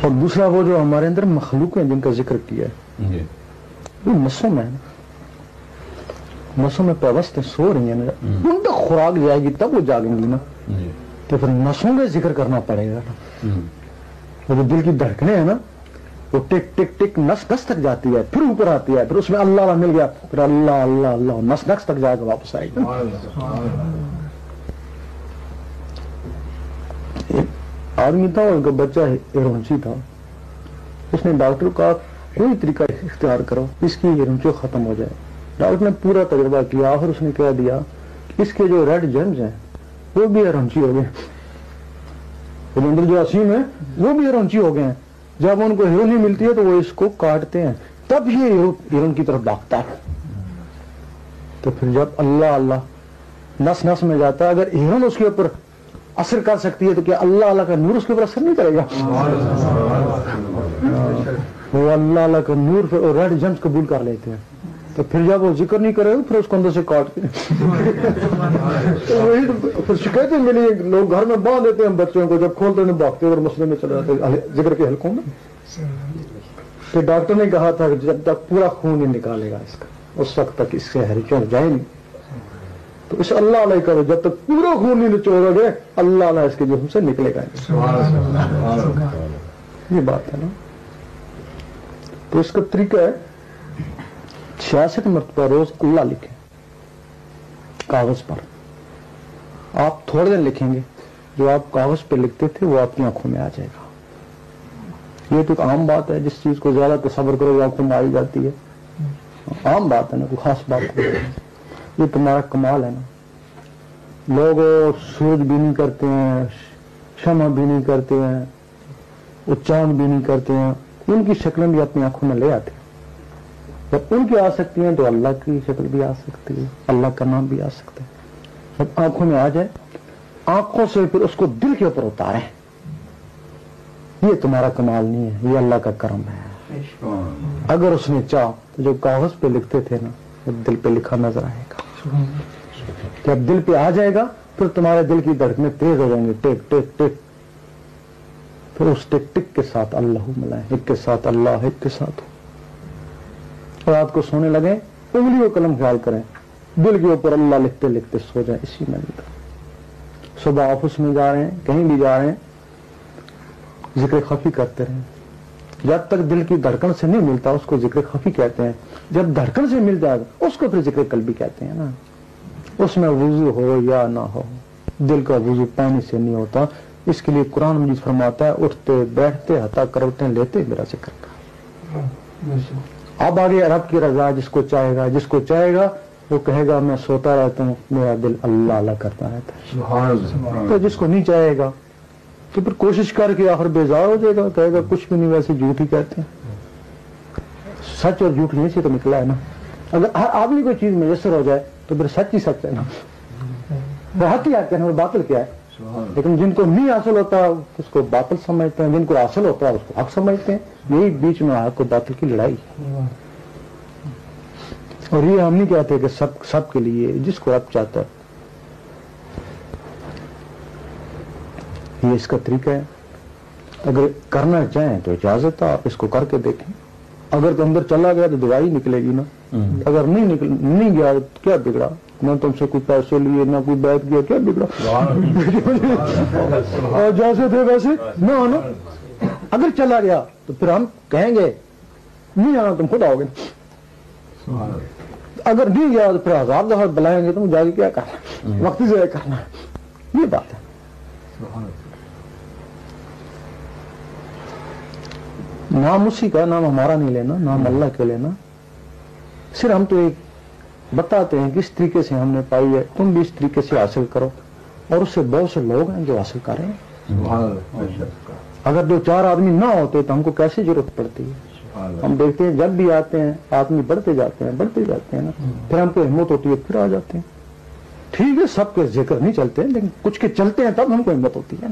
اور دوسرا وہ جو ہمارے اندر مخلوق ہیں جن کا ذکر کیا ہے وہ نسوں میں پیوست ہیں، سو رہی ہیں، ان تک خوراک جائے گی تب وہ جاگیں گی نا، تو پھر نسوں کا ذکر کرنا پڑے گا نا. وہ جو دل کی دھڑکنیں ہیں نا وہ ٹک ٹک ٹک نس نس تک جاتی ہے، پھر اوپر آتی ہے، پھر اس میں اللہ اللہ مل گیا، پھر اللہ اللہ اللہ نس نس تک جا کے واپس آئے گا. آدمی تھا ان کا بچہ ہیرونچی تھا، اس نے ڈاکٹر کو کہا کوئی طریقہ اختیار کرو اس کی ہیرونچی ختم ہو جائے. ڈاکٹر نے پورا تجربہ کیا اور اس نے کہہ دیا کہ اس کے جو ریڈ جیمز ہیں وہ بھی ہیرونچی ہو گئے، اندر جو اسیم ہے وہ بھی ہیرونچی ہو گئے ہیں. جب ان کو ہیرونی ملتی ہے تو وہ اس کو کاٹتے ہیں، تب یہ ہیرون کی طرف بھاگتا ہے. تو پھر جب اللہ اللہ نس نس میں جاتا ہے، اگر ہیرون اس کے اوپر اثر کر سکتی ہے تو کیا اللہ اللہ کا نور اس کے اوپر اثر نہیں کرے گا؟ وہ اللہ اللہ کا نور پھر ریڈ جمز قبول کر لیتے ہیں. تو پھر جب وہ ذکر نہیں کرے گا پھر اس کو اندر سے کاٹتے ہیں. پھر شکایتیں ملی، لوگ گھر میں باندھ دیتے ہیں بچوں کو، جب کھولتے ہیں بھاگتے اور مسئلے میں چلے جاتے ہیں ذکر کے حلقوں میں. تو ڈاکٹر نے کہا تھا کہ جب تک پورا خون نہیں نکالے گا اس کا اس وقت تک اس سے ہیرونچی جائے نہیں. تو اس اللہ علیہ کرو، جب تک پورا خون نہیں نچوڑو گے اللہ علیہ اس کے جسم سے نکلے گا. یہ بات ہے نا. تو اس کا طریقہ ہے 66 مرتبہ روز اللہ لکھیں کاغذ پر. آپ تھوڑے دن لکھیں گے، جو آپ کاغذ پہ لکھتے تھے وہ آپ کی آنکھوں میں آ جائے گا. یہ تو ایک عام بات ہے، جس چیز کو زیادہ تصور کرو آنکھوں میں آئی جاتی ہے. عام بات ہے نا، کوئی خاص بات نہیں. یہ تمہارا کمال ہے نا. لوگ سورج بھی نہیں کرتے ہیں، شمع بھی نہیں کرتے ہیں، وہ چاند بھی نہیں کرتے ہیں، ان کی شکلیں بھی اپنی آنکھوں میں لے آتے ہیں. جب ان کی آ سکتی ہیں تو اللہ کی شکل بھی آ سکتی ہے، اللہ کا نام بھی آ سکتا ہے. جب آنکھوں میں آ جائے، آنکھوں سے پھر اس کو دل کے اوپر اتاریں. یہ تمہارا کمال نہیں ہے، یہ اللہ کا کرم ہے. اگر اس نے چاہ تو جو کاغذ پہ لکھتے تھے نا وہ دل پہ لکھا نظر آئے گا. جب دل پہ آ جائے گا پھر تمہارے دل کی دھڑکنیں تیز ہو جائیں گے، ٹک ٹک ٹک. پھر اس ٹک ٹک کے ساتھ اللہ ملائیں، ایک کے ساتھ اللہ، ایک کے ساتھ. رات کو سونے لگے انگلی کو قلم خیال کریں، دل کے اوپر اللہ لکھتے لکھتے سو جائیں اسی میں. صبح آفس میں جا رہے ہیں، کہیں بھی جا رہے ہیں، ذکر خفی کرتے رہیں. جب تک دل کی دھڑکن سے نہیں ملتا اس کو ذکر خفی کہتے ہیں. جب دھڑکن سے مل جائے گا اس کو پھر ذکر قلبی کہتے ہیں نا. اس میں وضو ہو یا نہ ہو، دل کا وضو پانی سے نہیں ہوتا. اس کے لیے قرآن مجید فرماتا ہے اٹھتے بیٹھتے حتیٰ کروٹیں لیتے میرا ذکر کر. اب آگے رب کی رضا، جس کو چاہے گا، جس کو چاہے گا وہ کہے گا میں سوتا رہتا ہوں، میرا دل اللہ اللہ کرتا رہتا ہے. تو جس کو نہیں چاہے گا تو پھر کوشش کر کے آخر بیزار ہو جائے گا، کہے گا کچھ بھی نہیں، ویسے جھوٹ ہی کہتے ہیں. سچ اور جھوٹ یہیں سے تو نکلا ہے نا. اگر ہر آدمی کوئی چیز میسر ہو جائے تو پھر سچ ہی سچ ہے نا. وہ حق ہی آتے ہیں اور باطل کیا ہے. لیکن جن کو نہیں حاصل ہوتا اس کو باطل سمجھتے ہیں، جن کو حاصل ہوتا ہے اس کو حق سمجھتے ہیں. یہی بیچ میں حق و باطل کی لڑائی. اور یہ ہم نہیں کہتے کہ سب کے لیے، جس کو رب چاہتا ہے. یہ اس کا طریقہ ہے. اگر کرنا چاہیں تو اجازت ہے، آپ اس کو کر کے دیکھیں. اگر تو اندر چلا گیا تو دوائی نکلے گی نا. اگر نہیں گیا تو کیا بگڑا؟ نہ تم سے کوئی پیسے لیے، نہ کوئی بیٹھ گیا، کیا بگڑا؟ اور جیسے تھے ویسے نہ ہونا. اگر چلا گیا تو پھر ہم کہیں گے نہیں آنا، تم خود آؤ گے. اگر نہیں گیا تو پھر ہزار دفعہ بلائیں گے، تم جا کے کیا کرنا، وقت ضائع کرنا ہے. یہ بات ہے. نام اسی کا، نام ہمارا نہیں لینا، نام اللہ کے لینا. صرف ہم تو ایک بتاتے ہیں کس طریقے سے ہم نے پائی ہے، تم بھی اس طریقے سے حاصل کرو. اور اس سے بہت سے لوگ ہیں جو حاصل کر رہے ہیں. اگر دو چار آدمی نہ ہوتے تو ہم کو کیسی ضرورت پڑتی ہے. ہم دیکھتے ہیں جب بھی آتے ہیں آدمی بڑھتے جاتے ہیں نا. پھر ہم کو ہمت ہوتی ہے، پھر آ جاتے ہیں. ٹھیک ہے سب کے ذکر نہیں چلتے لیکن کچھ کے چلتے ہیں تب ہم کو ہمت ہوتی ہے.